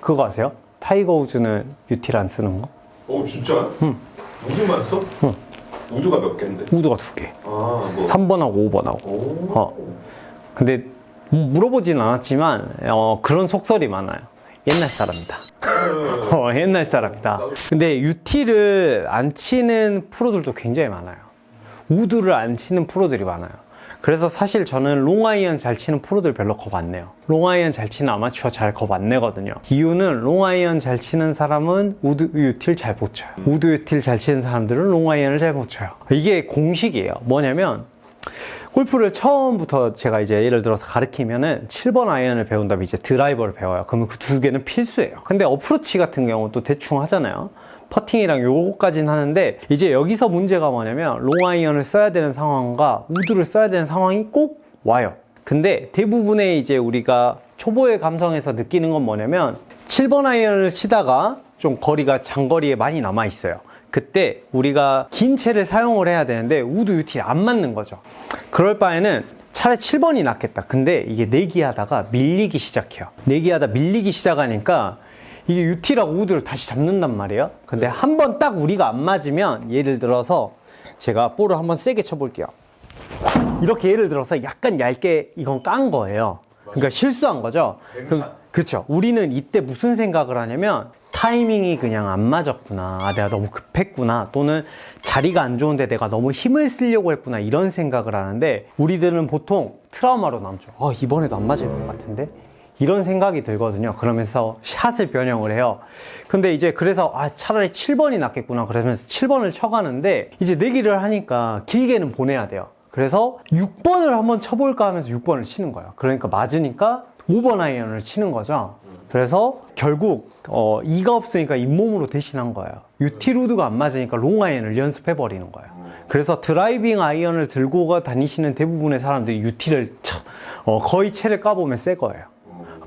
그거 아세요? 타이거 우즈는 유틸 안 쓰는 거? 오 진짜? 응. 우드만 써? 응. 우드가 몇 개인데? 우드가 2개. 아, 뭐. 3번하고 5번하고. 오. 근데 물어보진 않았지만 그런 속설이 많아요. 옛날 사람이다. 옛날 사람이다. 근데 유틸을 안 치는 프로들도 굉장히 많아요. 우드를 안 치는 프로들이 많아요. 그래서 사실 저는 롱아이언 잘 치는 프로들 별로 겁 안 내요. 롱아이언 잘 치는 아마추어 잘 겁 안 내거든요. 이유는 롱아이언 잘 치는 사람은 우드 유틸 잘 못 쳐요. 우드 유틸 잘 치는 사람들은 롱아이언을 잘 못 쳐요. 이게 공식이에요. 뭐냐면 골프를 처음부터 제가 이제 예를 들어서 가르치면은 7번 아이언을 배운 다음에 이제 드라이버를 배워요. 그러면 그 2개는 필수예요. 근데 어프로치 같은 경우 또 대충 하잖아요. 퍼팅이랑 요거까지는 하는데 이제 여기서 문제가 뭐냐면 롱아이언을 써야 되는 상황과 우드를 써야 되는 상황이 꼭 와요. 근데 대부분의 이제 우리가 초보의 감성에서 느끼는 건 뭐냐면 7번 아이언을 치다가 좀 거리가 장거리에 많이 남아 있어요. 그때 우리가 긴 채를 사용을 해야 되는데 우드 유틸이 안 맞는 거죠. 그럴 바에는 차라리 7번이 낫겠다. 근데 이게 내기하다가 밀리기 시작해요. 내기하다 밀리기 시작하니까 이게 유틸하고 우드를 다시 잡는단 말이에요. 근데 한 번 딱 우리가 안 맞으면 예를 들어서 제가 볼을 한번 세게 쳐볼게요. 이렇게 예를 들어서 약간 얇게 이건 깐 거예요. 그러니까 실수한 거죠. 그렇죠. 우리는 이때 무슨 생각을 하냐면 타이밍이 그냥 안 맞았구나. 아, 내가 너무 급했구나. 또는 자리가 안 좋은데 내가 너무 힘을 쓰려고 했구나. 이런 생각을 하는데 우리들은 보통 트라우마로 남죠. 이번에도 안 맞을 것 같은데? 이런 생각이 들거든요. 그러면서 샷을 변형을 해요. 근데 이제 그래서 차라리 7번이 낫겠구나. 그러면서 7번을 쳐가는데 이제 내기를 하니까 길게는 보내야 돼요. 그래서 6번을 한번 쳐볼까 하면서 6번을 치는 거예요. 그러니까 맞으니까 5번 아이언을 치는 거죠. 그래서 결국 이가 없으니까 잇몸으로 대신한 거예요. 유틸 우드가 안 맞으니까 롱 아이언을 연습해 버리는 거예요. 그래서 드라이빙 아이언을 들고 다니시는 대부분의 사람들이 유틸을 거의 채를 까보면 새 거예요.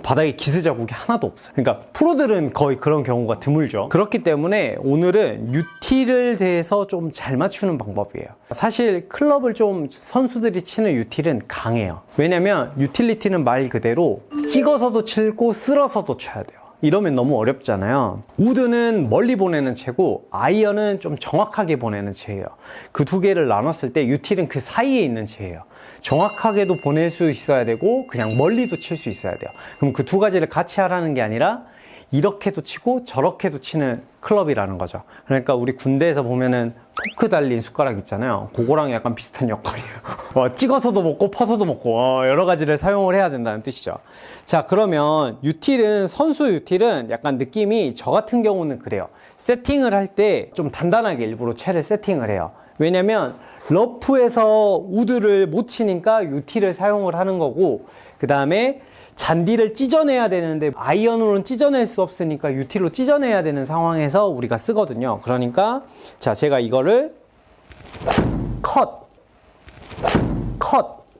바닥에 기스 자국이 하나도 없어요. 그러니까 프로들은 거의 그런 경우가 드물죠. 그렇기 때문에 오늘은 유틸을 대해서 좀 잘 맞추는 방법이에요. 사실 클럽을 좀 선수들이 치는 유틸은 강해요. 왜냐면 유틸리티는 말 그대로 찍어서도 치고 쓸어서도 쳐야 돼요. 이러면 너무 어렵잖아요. 우드는 멀리 보내는 채고 아이언은 좀 정확하게 보내는 채예요. 그 2개를 나눴을 때 유틸은 그 사이에 있는 채예요. 정확하게도 보낼 수 있어야 되고 그냥 멀리도 칠 수 있어야 돼요. 그럼 그 2가지를 같이 하라는 게 아니라 이렇게도 치고 저렇게도 치는 클럽이라는 거죠. 그러니까 우리 군대에서 보면은 포크 달린 숟가락 있잖아요. 그거랑 약간 비슷한 역할이에요. 찍어서도 먹고 퍼서도 먹고 여러 가지를 사용을 해야 된다는 뜻이죠. 자, 그러면 유틸은 선수 유틸은 약간 느낌이 저 같은 경우는 그래요. 세팅을 할 때 좀 단단하게 일부러 채를 세팅을 해요. 왜냐면 러프에서 우드를 못 치니까 유틸을 사용을 하는 거고, 그 다음에 잔디를 찢어내야 되는데 아이언으로는 찢어낼 수 없으니까 유틸로 찢어내야 되는 상황에서 우리가 쓰거든요. 그러니까 자, 제가 이거를 컷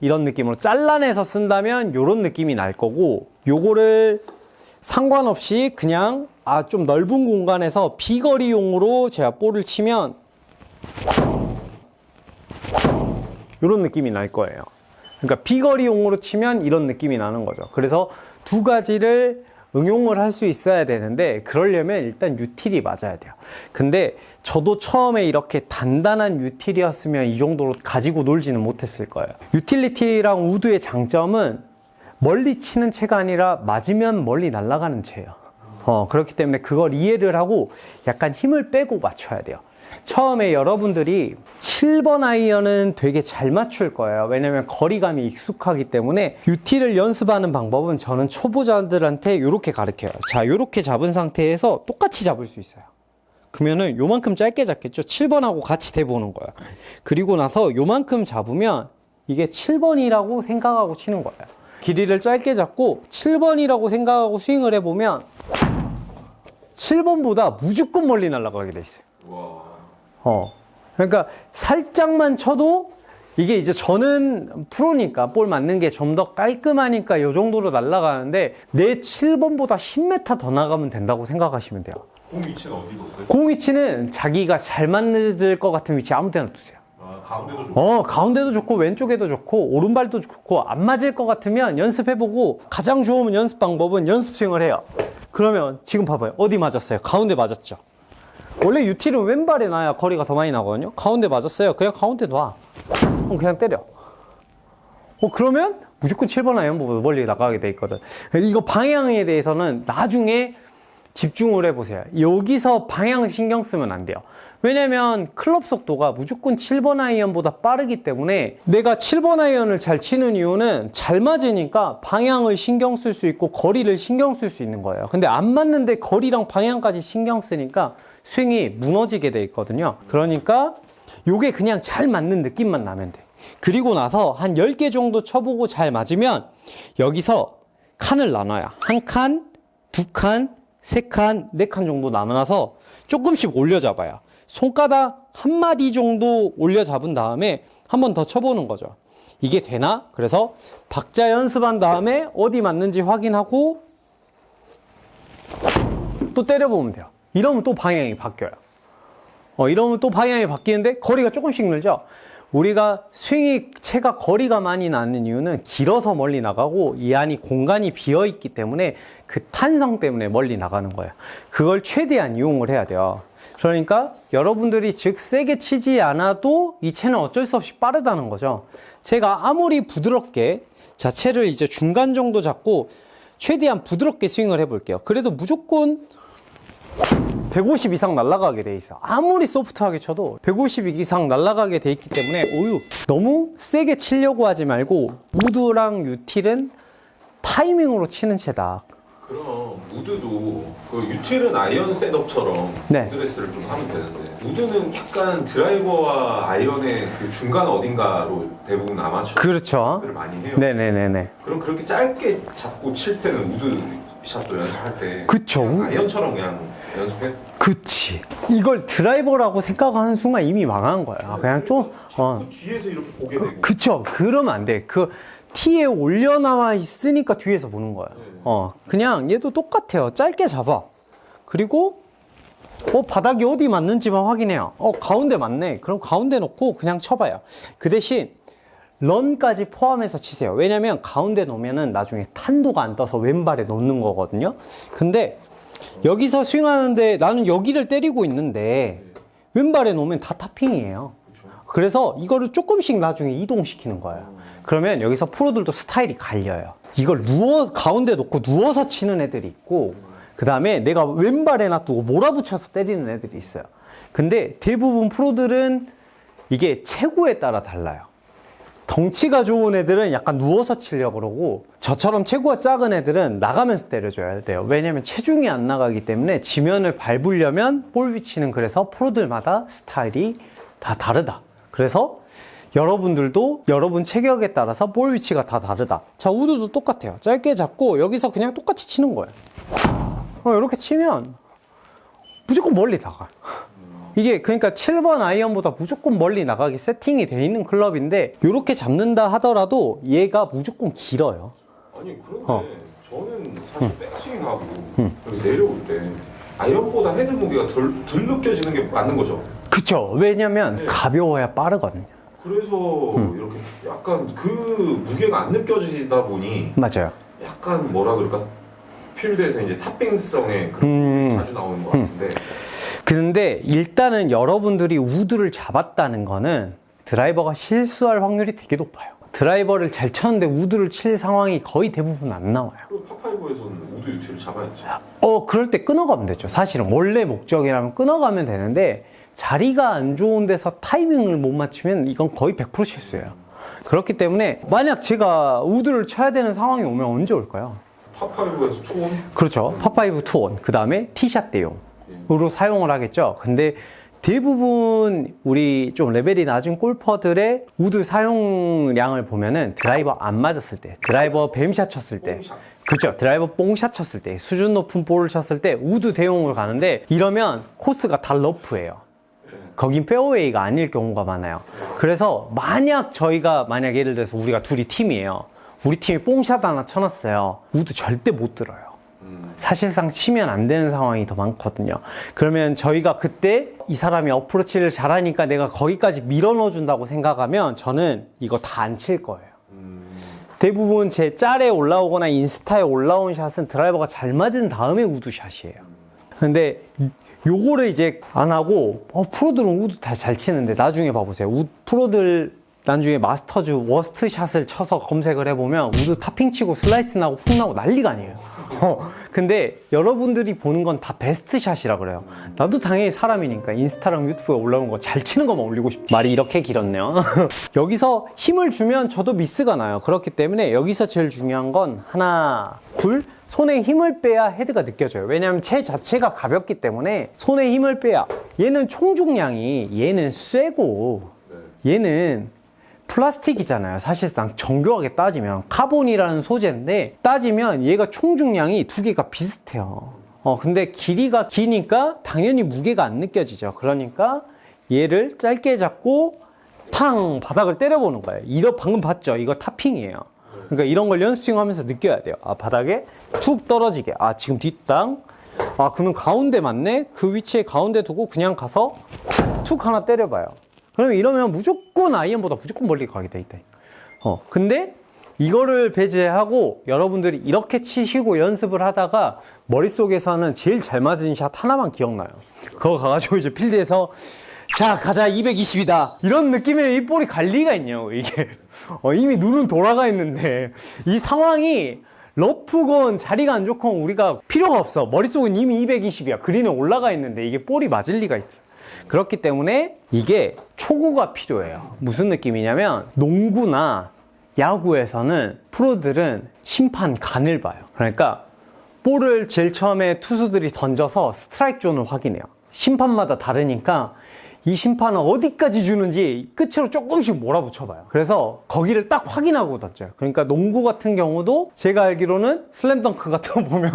이런 느낌으로 잘라내서 쓴다면 이런 느낌이 날 거고, 요거를 상관없이 그냥 좀 넓은 공간에서 비거리용으로 제가 볼을 치면 이런 느낌이 날 거예요. 그러니까 비거리용으로 치면 이런 느낌이 나는 거죠. 그래서 2가지를 응용을 할 수 있어야 되는데 그러려면 일단 유틸이 맞아야 돼요. 근데 저도 처음에 이렇게 단단한 유틸이었으면 이 정도로 가지고 놀지는 못했을 거예요. 유틸리티랑 우드의 장점은 멀리 치는 채가 아니라 맞으면 멀리 날아가는 채예요. 그렇기 때문에 그걸 이해를 하고 약간 힘을 빼고 맞춰야 돼요. 처음에 여러분들이 7번 아이언은 되게 잘 맞출 거예요. 왜냐면 거리감이 익숙하기 때문에 유틸을 연습하는 방법은 저는 초보자들한테 이렇게 가르쳐요. 자, 이렇게 잡은 상태에서 똑같이 잡을 수 있어요. 그러면은 요만큼 짧게 잡겠죠. 7번하고 같이 대보는 거예요. 그리고 나서 요만큼 잡으면 이게 7번이라고 생각하고 치는 거예요. 길이를 짧게 잡고 7번이라고 생각하고 스윙을 해보면 7번보다 무조건 멀리 날아가게 돼 있어요. 그러니까 살짝만 쳐도 이게 이제 저는 프로니까 볼 맞는 게 좀 더 깔끔하니까 이 정도로 날아가는데 내 7번보다 10m 더 나가면 된다고 생각하시면 돼요. 공 위치는 어디 뒀어요? 공 위치는 자기가 잘 맞을 것 같은 위치 아무 데나 두세요. 가운데도 좋고? 가운데도 좋고 왼쪽에도 좋고 오른발도 좋고, 안 맞을 것 같으면 연습해보고, 가장 좋은 연습 방법은 연습 스윙을 해요. 그러면 지금 봐봐요. 어디 맞았어요? 가운데 맞았죠? 원래 유틸은 왼발에 놔야 거리가 더 많이 나거든요. 가운데 맞았어요. 그냥 가운데 놔. 그냥 때려. 그러면 무조건 7번 아이언보다 멀리 나가게 돼 있거든. 이거 방향에 대해서는 나중에 집중을 해보세요. 여기서 방향 신경 쓰면 안 돼요. 왜냐면 클럽 속도가 무조건 7번 아이언보다 빠르기 때문에 내가 7번 아이언을 잘 치는 이유는 잘 맞으니까 방향을 신경 쓸 수 있고 거리를 신경 쓸 수 있는 거예요. 근데 안 맞는데 거리랑 방향까지 신경 쓰니까 스윙이 무너지게 돼 있거든요. 그러니까 요게 그냥 잘 맞는 느낌만 나면 돼. 그리고 나서 한 10개 정도 쳐보고 잘 맞으면 여기서 칸을 나눠요. 한 칸, 두 칸, 세 칸, 네 칸 정도 나눠서 조금씩 올려잡아요. 손가락 한 마디 정도 올려잡은 다음에 한 번 더 쳐보는 거죠. 이게 되나? 그래서 박자 연습한 다음에 어디 맞는지 확인하고 또 때려보면 돼요. 이러면 또 방향이 바뀌어요. 이러면 또 방향이 바뀌는데 거리가 조금씩 늘죠? 우리가 스윙이 채가 거리가 많이 나는 이유는 길어서 멀리 나가고 이 안이 공간이 비어있기 때문에 그 탄성 때문에 멀리 나가는 거예요. 그걸 최대한 이용을 해야 돼요. 그러니까 여러분들이 즉 세게 치지 않아도 이 채는 어쩔 수 없이 빠르다는 거죠. 제가 아무리 부드럽게 자 채를 이제 중간 정도 잡고 최대한 부드럽게 스윙을 해볼게요. 그래도 무조건 150 이상 날아가게 돼 있어. 아무리 소프트하게 쳐도 150 이상 날아가게 돼 있기 때문에 너무 세게 치려고 하지 말고 우드랑 유틸은 타이밍으로 치는 채다. 그럼 우드도 그 유틸은 아이언 셋업처럼 네. 드레스를 좀 하면 되는데 우드는 약간 드라이버와 아이언의 그 중간 어딘가로 대부분 아마추어들을 그렇죠. 많이 해요. 네네네네. 그럼 그렇게 짧게 잡고 칠 때는 우드 샷도 연습할 때 그쵸. 그냥 아이언처럼 그냥 연습해? 그치. 이걸 드라이버라고 생각하는 순간 이미 망한 거야. 그냥 좀, 자꾸 뒤에서 이렇게 보게 되고 그쵸. 그러면 안 돼. 그 티에 올려나와 있으니까 뒤에서 보는 거야. 그냥 얘도 똑같아요. 짧게 잡아. 그리고, 바닥이 어디 맞는지만 확인해요. 가운데 맞네. 그럼 가운데 놓고 그냥 쳐봐요. 그 대신, 런까지 포함해서 치세요. 왜냐면 가운데 놓으면은 나중에 탄도가 안 떠서 왼발에 놓는 거거든요. 근데 여기서 스윙하는데 나는 여기를 때리고 있는데 왼발에 놓으면 다 타핑이에요. 그래서 이거를 조금씩 나중에 이동시키는 거예요. 그러면 여기서 프로들도 스타일이 갈려요. 이걸 가운데 놓고 누워서 치는 애들이 있고 그 다음에 내가 왼발에 놔두고 몰아붙여서 때리는 애들이 있어요. 근데 대부분 프로들은 이게 체구에 따라 달라요. 덩치가 좋은 애들은 약간 누워서 치려고 그러고 저처럼 체구가 작은 애들은 나가면서 때려줘야 돼요. 왜냐면 체중이 안 나가기 때문에 지면을 밟으려면 볼 위치는 그래서 프로들마다 스타일이 다 다르다. 그래서 여러분들도 여러분 체격에 따라서 볼 위치가 다 다르다. 자, 우드도 똑같아요. 짧게 잡고 여기서 그냥 똑같이 치는 거예요. 이렇게 치면 무조건 멀리 나가요. 이게 그러니까 7번 아이언보다 무조건 멀리 나가게 세팅이 돼 있는 클럽인데 이렇게 잡는다 하더라도 얘가 무조건 길어요. 아니 그런데 저는 사실 백스윙하고 여기 내려올 때 아이언보다 헤드 무게가 덜 느껴지는 게 맞는 거죠. 그쵸. 왜냐면 네. 가벼워야 빠르거든요. 그래서 이렇게 약간 그 무게가 안 느껴지다 보니 맞아요. 약간 뭐라 그럴까 필드에서 이제 탑빙성의 그런 게 자주 나오는 것 같은데 근데 일단은 여러분들이 우드를 잡았다는 거는 드라이버가 실수할 확률이 되게 높아요. 드라이버를 잘 쳤는데 우드를 칠 상황이 거의 대부분 안 나와요. 또 파5에서는 우드 유틸을 잡아야지. 그럴 때 끊어가면 되죠. 사실은 원래 목적이라면 끊어가면 되는데 자리가 안 좋은 데서 타이밍을 못 맞추면 이건 거의 100% 실수예요. 그렇기 때문에 만약 제가 우드를 쳐야 되는 상황이 오면 언제 올까요? 파5에서 투혼? 그렇죠. 파5 투온, 그 다음에 티샷 대용으로 사용을 하겠죠. 근데 대부분 우리 좀 레벨이 낮은 골퍼들의 우드 사용량을 보면은 드라이버 안 맞았을 때, 드라이버 뱀샷 쳤을 때, 뽕샷. 그렇죠. 드라이버 뽕샷 쳤을 때, 수준 높은 볼을 쳤을 때 우드 대용으로 가는데 이러면 코스가 다 러프예요. 거긴 페어웨이가 아닐 경우가 많아요. 그래서 만약 예를 들어서 우리가 둘이 팀이에요. 우리 팀이 뽕샷 하나 쳐놨어요. 우드 절대 못 들어요. 사실상 치면 안 되는 상황이 더 많거든요. 그러면 저희가 그때 이 사람이 어프로치를 잘하니까 내가 거기까지 밀어 넣어준다고 생각하면 저는 이거 다 안 칠 거예요. 대부분 제 짤에 올라오거나 인스타에 올라온 샷은 드라이버가 잘 맞은 다음에 우드 샷이에요. 근데 요거를 이제 안 하고 프로들은 우드 다 잘 치는데 나중에 봐보세요. 프로들 나중에 마스터즈 워스트 샷을 쳐서 검색을 해보면 우드 탑핑 치고 슬라이스 나고 훅 나고 난리가 아니에요. 근데 여러분들이 보는 건 다 베스트 샷이라 그래요. 나도 당연히 사람이니까 인스타랑 유튜브에 올라온 거 잘 치는 것만 올리고 싶어. 말이 이렇게 길었네요. 여기서 힘을 주면 저도 미스가 나요. 그렇기 때문에 여기서 제일 중요한 건 하나, 둘, 손에 힘을 빼야 헤드가 느껴져요. 왜냐하면 채 자체가 가볍기 때문에 손에 힘을 빼야. 얘는 총중량이 얘는 쇠고 얘는 플라스틱이잖아요. 사실상 정교하게 따지면 카본이라는 소재인데 따지면 얘가 총중량이 두 개가 비슷해요. 근데 길이가 기니까 당연히 무게가 안 느껴지죠. 그러니까 얘를 짧게 잡고 탕 바닥을 때려보는 거예요. 방금 봤죠? 이거 탑핑이에요. 그러니까 이런 걸 연습 하면서 느껴야 돼요. 바닥에 툭 떨어지게. 지금 뒷땅. 그러면 가운데 맞네? 그 위치에 가운데 두고 그냥 가서 툭 하나 때려봐요. 그러면 이러면 무조건 아이언보다 무조건 멀리 가게 돼 있다. 근데 이거를 배제하고 여러분들이 이렇게 치시고 연습을 하다가 머릿속에서는 제일 잘 맞은 샷 하나만 기억나요. 그거 가가지고 이제 필드에서 자 가자 220이다 이런 느낌의 이 볼이 갈 리가 있냐고 이게. 이미 눈은 돌아가 있는데 이 상황이 러프건 자리가 안 좋건 우리가 필요가 없어. 머릿속은 이미 220이야. 그린에 올라가 있는데 이게 볼이 맞을 리가 있어. 그렇기 때문에 이게 초구가 필요해요. 무슨 느낌이냐면 농구나 야구에서는 프로들은 심판 간을 봐요. 그러니까 볼을 제일 처음에 투수들이 던져서 스트라이크 존을 확인해요. 심판마다 다르니까 이 심판은 어디까지 주는지 끝으로 조금씩 몰아붙여봐요. 그래서 거기를 딱 확인하고 던져요. 그러니까 농구 같은 경우도 제가 알기로는 슬램덩크 같은 거 보면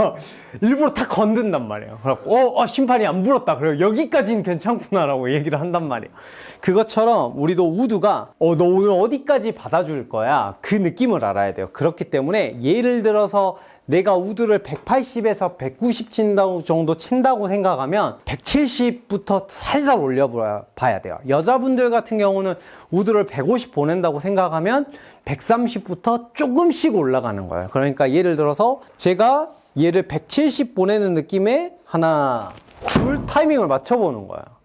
일부러 탁 건든단 말이에요. 그래갖고 심판이 안 불었다. 그래요. 여기까지는 괜찮구나라고 얘기를 한단 말이에요. 그것처럼 우리도 우드가 너 오늘 어디까지 받아줄 거야. 그 느낌을 알아야 돼요. 그렇기 때문에 예를 들어서 내가 우드를 180에서 190 정도 친다고 생각하면 170부터 살살 올려봐야 돼요. 여자분들 같은 경우는 우드를 150 보낸다고 생각하면 130부터 조금씩 올라가는 거예요. 그러니까 예를 들어서 제가 얘를 170 보내는 느낌에 하나, 둘 타이밍을 맞춰보는 거예요.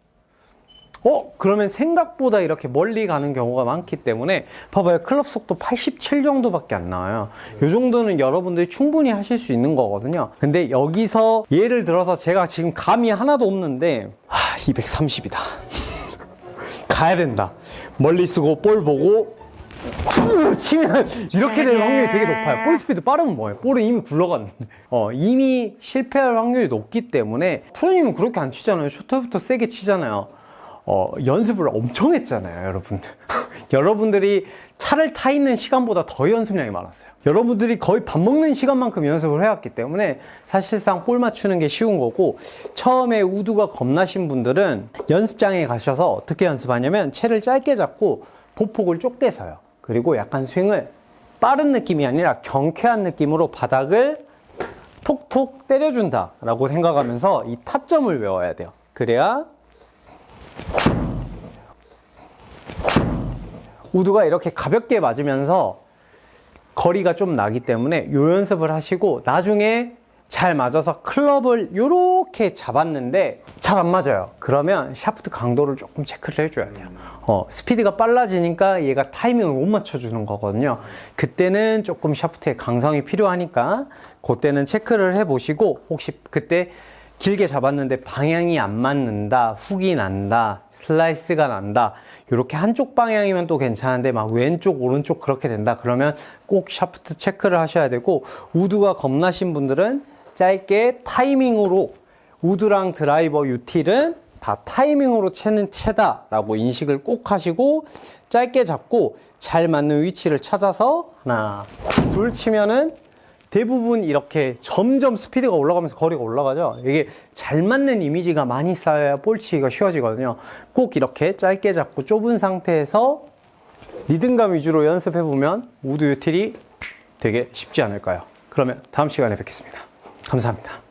그러면 생각보다 이렇게 멀리 가는 경우가 많기 때문에 봐봐요. 클럽 속도 87 정도밖에 안 나와요. 이 정도는 여러분들이 충분히 하실 수 있는 거거든요. 근데 여기서 예를 들어서 제가 지금 감이 하나도 없는데 230이다. 가야 된다. 멀리 쓰고 볼 보고 치면 이렇게 될 확률이 되게 높아요. 볼 스피드 빠르면 뭐예요? 볼은 이미 굴러갔는데 이미 실패할 확률이 높기 때문에 프로님은 그렇게 안 치잖아요. 쇼터부터 세게 치잖아요. 연습을 엄청 했잖아요, 여러분들. 여러분들이 차를 타 있는 시간보다 더 연습량이 많았어요. 여러분들이 거의 밥 먹는 시간만큼 연습을 해왔기 때문에 사실상 볼 맞추는 게 쉬운 거고, 처음에 우드가 겁나신 분들은 연습장에 가셔서 어떻게 연습하냐면 채를 짧게 잡고 보폭을 좁게 서요. 그리고 약간 스윙을 빠른 느낌이 아니라 경쾌한 느낌으로 바닥을 톡톡 때려준다 라고 생각하면서 이 타점을 외워야 돼요. 그래야 우드가 이렇게 가볍게 맞으면서 거리가 좀 나기 때문에 요 연습을 하시고, 나중에 잘 맞아서 클럽을 요렇게 잡았는데 잘 안 맞아요. 그러면 샤프트 강도를 조금 체크를 해줘야 돼요. 스피드가 빨라지니까 얘가 타이밍을 못 맞춰주는 거거든요. 그때는 조금 샤프트의 강성이 필요하니까 그때는 체크를 해보시고, 혹시 그때 길게 잡았는데 방향이 안 맞는다, 훅이 난다, 슬라이스가 난다, 이렇게 한쪽 방향이면 또 괜찮은데 막 왼쪽 오른쪽 그렇게 된다, 그러면 꼭 샤프트 체크를 하셔야 되고, 우드가 겁나신 분들은 짧게 타이밍으로, 우드랑 드라이버 유틸은 다 타이밍으로 채는 채다 라고 인식을 꼭 하시고, 짧게 잡고 잘 맞는 위치를 찾아서 하나 둘 치면은 대부분 이렇게 점점 스피드가 올라가면서 거리가 올라가죠. 이게 잘 맞는 이미지가 많이 쌓여야 볼 치기가 쉬워지거든요. 꼭 이렇게 짧게 잡고 좁은 상태에서 리듬감 위주로 연습해보면 우드 유틸이 되게 쉽지 않을까요? 그러면 다음 시간에 뵙겠습니다. 감사합니다.